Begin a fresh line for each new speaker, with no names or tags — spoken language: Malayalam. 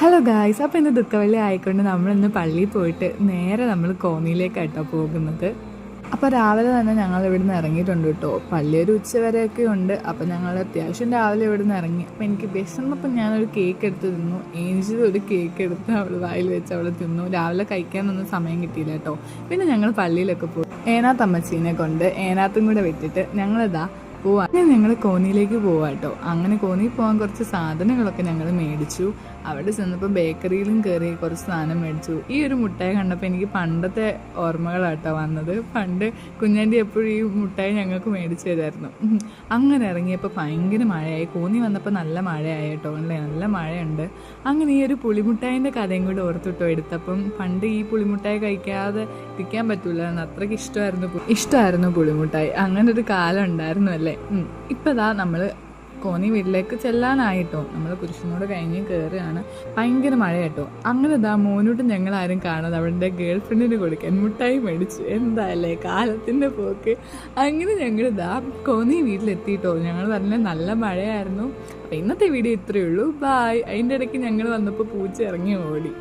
ഹലോ ഗായ്സ്, അപ്പോൾ ഇന്ന് ദുഃഖവെള്ളി ആയിക്കൊണ്ട് നമ്മളിന്ന് പള്ളിയിൽ പോയിട്ട് നേരെ നമ്മൾ കോന്നിയിലേക്കായിട്ടോ പോകുന്നത്. അപ്പോൾ രാവിലെ തന്നെ ഞങ്ങൾ ഇവിടുന്ന് ഇറങ്ങിയിട്ടുണ്ട് കേട്ടോ. പള്ളി ഒരു ഉച്ച വരെയൊക്കെ ഉണ്ട്. അപ്പോൾ ഞങ്ങൾ അത്യാവശ്യം രാവിലെ ഇവിടുന്ന് ഇറങ്ങി. അപ്പോൾ എനിക്ക് വിശന്നപ്പോൾ ഞാനൊരു കേക്ക് എടുത്ത് തിന്നു. ഏഞ്ചിൽ ഒരു കേക്ക് എടുത്ത് അവൾ വായിൽ വെച്ച് അവൾ തിന്നു. രാവിലെ കഴിക്കാനൊന്നും സമയം കിട്ടിയില്ല കേട്ടോ. പിന്നെ ഞങ്ങൾ പള്ളിയിലൊക്കെ പോയി ഏനാത്തമ്മച്ചീനെ കൊണ്ട് ഏനാത്തും കൂടെ വിട്ടിട്ട് ഞങ്ങളിതാ പോവാം. ഞങ്ങൾ കോന്നിയിലേക്ക് പോവാം കേട്ടോ. അങ്ങനെ കോന്നിയിൽ പോകാൻ കുറച്ച് സാധനങ്ങളൊക്കെ ഞങ്ങൾ മേടിച്ചു. അവിടെ ചെന്നപ്പോൾ ബേക്കറിയിലും കയറി കുറച്ച് സാധനം മേടിച്ചു. ഈ ഒരു മുട്ടായി കണ്ടപ്പോൾ എനിക്ക് പണ്ടത്തെ ഓർമ്മകളാട്ടോ വന്നത്. പണ്ട് കുഞ്ഞാൻ്റെ എപ്പോഴും ഈ മുട്ടായി ഞങ്ങൾക്ക് മേടിച്ചു തരുമായിരുന്നു. അങ്ങനെ ഇറങ്ങിയപ്പോൾ ഭയങ്കര മഴയായി. കോന്നി വന്നപ്പോൾ നല്ല മഴയായി കേട്ടോ. അല്ലേ, നല്ല മഴയുണ്ട്. അങ്ങനെ ഈ ഒരു പുളിമുട്ടായിൻ്റെ കഥയും കൂടെ ഓർത്തിട്ടോ എടുത്തപ്പം പണ്ട് ഈ പുളിമുട്ടായി കഴിക്കാതെ ഇരിക്കാൻ പറ്റൂല. അത്രയ്ക്ക് ഇഷ്ടമായിരുന്നു പുളിമുട്ടായി. അങ്ങനെ ഒരു കാലം ഉണ്ടായിരുന്നു അല്ലേ. ഇപ്പം ഇതാ നമ്മൾ കോന്നി വീട്ടിലേക്ക് ചെല്ലാനായിട്ടോ. നമ്മൾ കുരിശിനോട് കഴിഞ്ഞ് കയറുകയാണ്. ഭയങ്കര മഴ കേട്ടോ. അങ്ങനെ ഇതാ മോനോട്ട് ഞങ്ങളാരും കാണാതെ അവളുടെ ഗേൾ ഫ്രണ്ടിന് കൊടുക്കാൻ മുട്ടായി മേടിച്ചു. എന്താല്ലേ കാലത്തിൻ്റെ പോക്ക്. അങ്ങനെ ഞങ്ങളിതാ കോന്നി വീട്ടിലെത്തിയിട്ടോ. ഞങ്ങൾ പറഞ്ഞ നല്ല മഴയായിരുന്നു. അപ്പം ഇന്നത്തെ വീഡിയോ ഇത്രയേ ഉള്ളൂ. ബായ്. അതിൻ്റെ ഇടയ്ക്ക് ഞങ്ങൾ വന്നപ്പോൾ പൂച്ച ഇറങ്ങി ഓടി.